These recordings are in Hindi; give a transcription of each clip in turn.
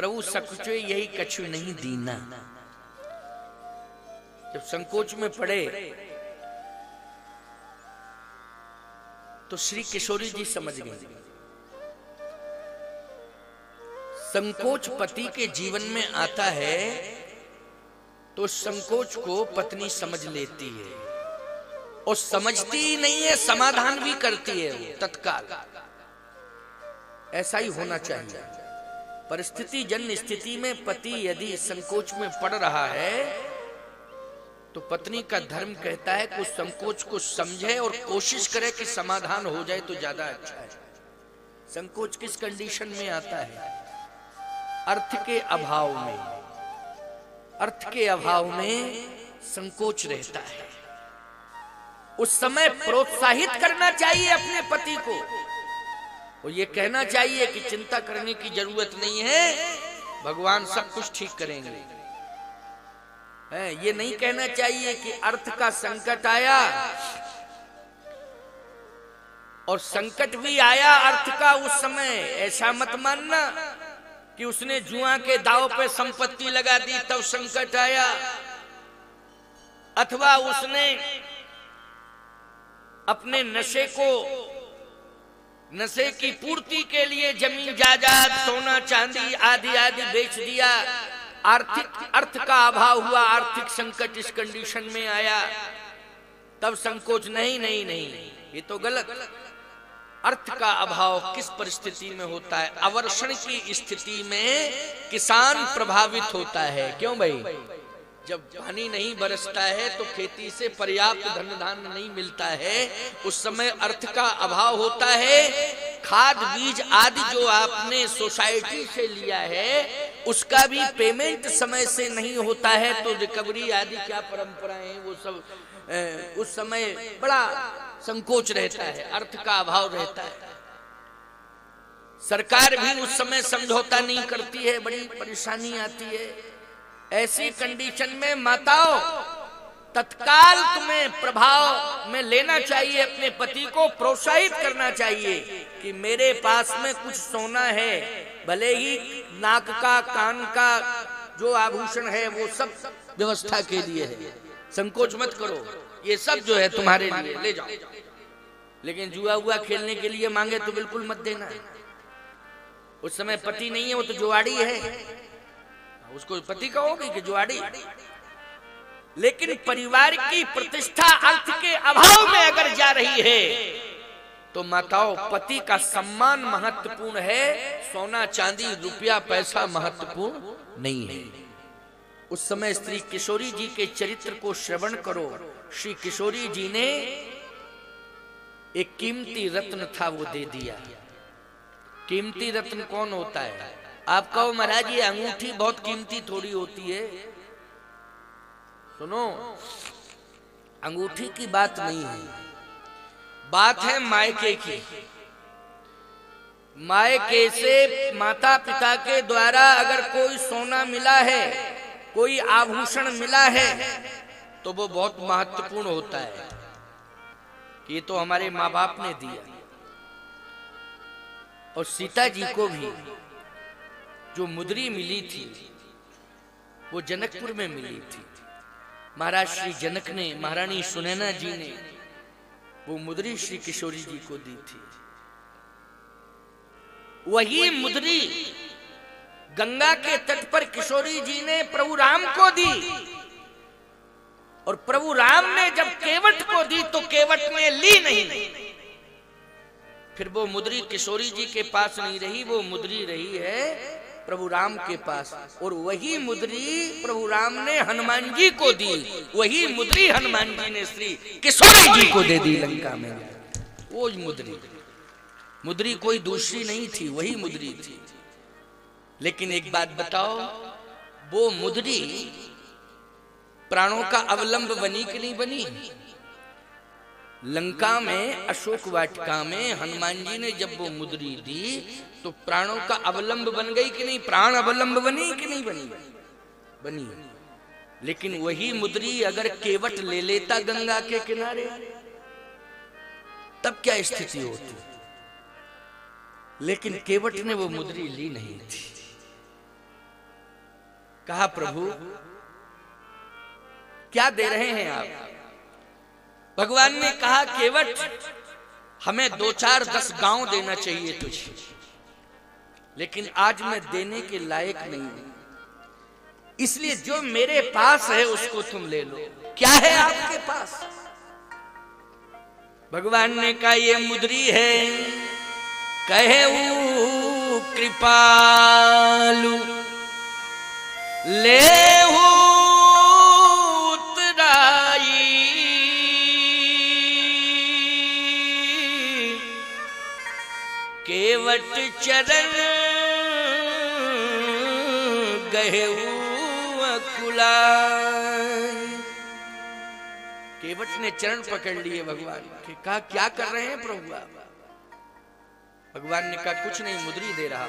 प्रभु सकुचे यही कछु नहीं दीना। जब संकोच में पड़े तो श्री किशोरी जी समझ गए संकोच पति के जीवन में आता है तो संकोच को पत्नी समझ लेती है और समझती ही नहीं है, समाधान भी करती है वो तत्काल। ऐसा ही होना चाहिए। परिस्थिति जन्य स्थिति में पति यदि संकोच में पड़ रहा है तो पत्नी का धर्म कहता है कि उस संकोच को समझे और कोशिश करे कि समाधान हो जाए तो ज्यादा अच्छा है। संकोच किस कंडीशन में आता है? अर्थ के अभाव में। अर्थ के अभाव में संकोच रहता है। उस समय प्रोत्साहित करना चाहिए अपने पति को और ये कहना चाहिए कि चिंता करने की जरूरत नहीं है, भगवान सब कुछ ठीक करेंगे। ये नहीं कहना चाहिए कि अर्थ का संकट आया और संकट भी आया अर्थ का उस समय। ऐसा मत मानना कि उसने जुआ के दांव पे संपत्ति लगा दी तब संकट आया, अथवा उसने अपने नशे की पूर्ति के लिए जमीन जायदाद सोना चांदी आदि आदि बेच दिया, अर्थ का अभाव हुआ, आर्थिक संकट इस कंडीशन में आया तब संकोच। नहीं नहीं नहीं, ये तो गलत। अर्थ का अभाव किस परिस्थिति में होता है? अवर्षण की स्थिति में किसान प्रभावित होता है। क्यों भाई? जब पानी नहीं बरसता है तो खेती से पर्याप्त धन धान्य नहीं मिलता है, उस समय अर्थ का अभाव होता है। खाद बीज आदि जो आपने सोसाइटी से लिया है उसका भी पेमेंट समय से नहीं होता है तो रिकवरी आदि क्या परंपराएं हैं वो सब उस समय बड़ा संकोच रहता है, अर्थ का अभाव रहता है। सरकार भी उस समय समझौता नहीं करती है, बड़ी परेशानी आती है। ऐसी कंडीशन में माताओं तत्काल तुम्हें प्रभाव में लेना चाहिए, अपने पति को प्रोत्साहित करना चाहिए कि मेरे पास में कुछ सोना है, भले ही नाक का कान का जो आभूषण है वो सब व्यवस्था के लिए है, संकोच मत करो, ये सब जो है तुम्हारे लिए ले जाओ। लेकिन जुआ हुआ खेलने के लिए मांगे तो बिल्कुल मत देना। उस समय पति नहीं है, वो तो जुआड़ी है, उसको पति कहोगे कि जुआड़ी। लेकिन परिवार की प्रतिष्ठा अर्थ के अभाव में अगर जा रही है तो माताओं पति का सम्मान महत्वपूर्ण है, सोना चांदी रुपया पैसा महत्वपूर्ण नहीं है। उस समय स्त्री किशोरी जी के चरित्र को श्रवण करो। श्री किशोरी जी ने एक कीमती रत्न था वो दे दिया। कीमती रत्न कौन होता है? आप कहो महाराज ये अंगूठी बहुत कीमती थोड़ी होती है। सुनो, अंगूठी की बात नहीं है, बात है मायके की। मायके से माता पिता के द्वारा अगर कोई सोना मिला है, कोई आभूषण मिला है तो वो बहुत महत्वपूर्ण होता है कि ये तो हमारे माँ बाप ने दिया। और सीता जी को भी जो मुद्री मिली थी वो जनकपुर में मिली थी। महाराज श्री जनक ने, महारानी सुनैना जी ने वो मुद्री श्री किशोरी जी को दी थी। वही मुद्री गंगा के तट पर किशोरी जी ने प्रभु राम को दी और प्रभु राम ने जब केवट को दी तो केवट ने ली नहीं। फिर वो मुद्री किशोरी जी के पास नहीं रही, वो मुद्री रही है प्रभु राम के पास। और वही मुद्री प्रभु राम ने हनुमान जी को दी, वही मुद्री हनुमान जी ने श्री किशोरी जी को दे दी लंका में। वो मुद्री कोई दूसरी नहीं थी, वही मुद्री थी। लेकिन एक बात बताओ, वो मुद्री प्राणों का अवलंब बनी कि नहीं बनी? लंका में अशोक वाटिका में हनुमान जी ने जब वो मुद्री दी तो प्राणों का अवलंब बन गई कि नहीं? प्राण अवलंब बनी कि नहीं बनी? बनी। लेकिन वही मुद्री अगर केवट ले लेता गंगा के किनारे तब क्या स्थिति होती? लेकिन केवट ने वो मुद्री ली नहीं थी। कहा प्रभु क्या दे रहे हैं आप? भगवान ने कहा केवट हमें 2-4-10 गांव देना चाहिए तुझे, लेकिन आज मैं देने के लायक नहीं हूं, इसलिए जो मेरे पास है उसको तुम ले लो। क्या है आपके पास? भगवान ने कहा ये मुद्री है। कहे वो कृपालु ले उतराई, केवट चरण गहे अकुलाय। केवट ने चरण पकड़ लिए भगवान के। कहा क्या कर रहे हैं प्रभु आप? भगवान ने कहा कुछ नहीं, मुद्री दे रहा।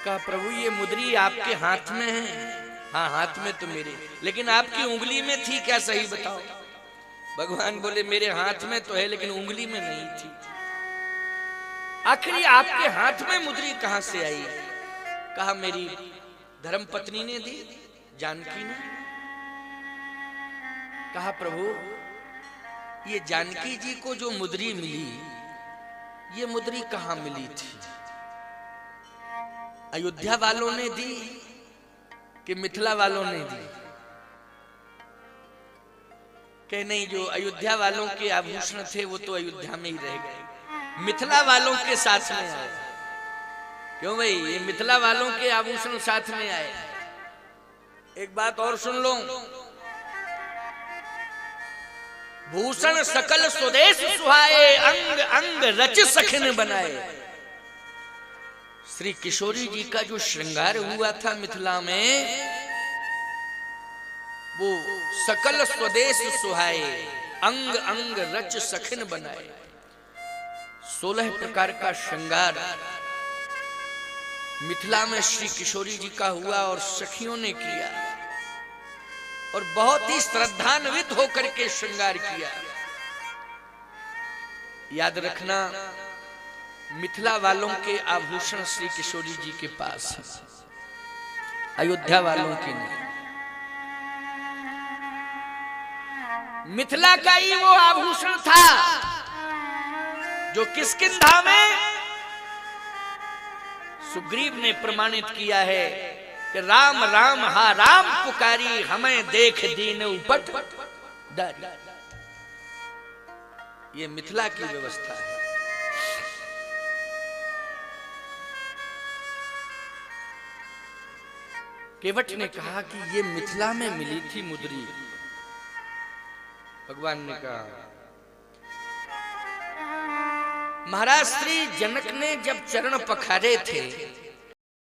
कहा प्रभु ये मुद्री आपके हाथ में है? हाँ हाथ में तो मेरे, लेकिन आपकी उंगली में थी क्या, सही बताओ। भगवान बोले मेरे हाथ में तो है लेकिन उंगली में नहीं थी। आखिर आपके हाथ में मुद्री कहां से आई? कहा मेरी धर्म पत्नी ने दी, जानकी ने। कहा प्रभु ये जानकी जी को जो मुद्री मिली, ये मुद्री कहां मिली थी? अयोध्या वालों ने दी कि मिथिला वालों ने दी? कि नहीं, जो अयोध्या वालों के आभूषण थे वो तो अयोध्या में ही रह गए, मिथिला वालों के साथ में आए। क्यों भाई, ये मिथिला वालों के आभूषण साथ में आए। एक बात और सुन लो, भूषण सकल स्वदेश सुहाए, अंग अंग रच सखन बनाए। श्री किशोरी जी का जो श्रृंगार हुआ था मिथिला में, वो सकल स्वदेश सुहाए, अंग अंग रच सखन बनाए। 16 प्रकार का श्रृंगार मिथिला में श्री किशोरी जी का हुआ और सखियों ने किया, और बहुत ही श्रद्धान्वित होकर के श्रृंगार किया। याद रखना, मिथिला वालों के आभूषण श्री किशोरी जी के पास है, अयोध्या वालों के नहीं। मिथिला का ही वो आभूषण था जो किष्किंधा में सुग्रीव ने प्रमाणित किया है कि राम राम हा राम पुकारी, हमें देख दीन उपट डर। ये मिथिला की व्यवस्था है। केवट ने कहा कि ये मिथिला में मिली थी मुद्री। भगवान ने कहा महाराज श्री जनक ने जब चरण पखारे थे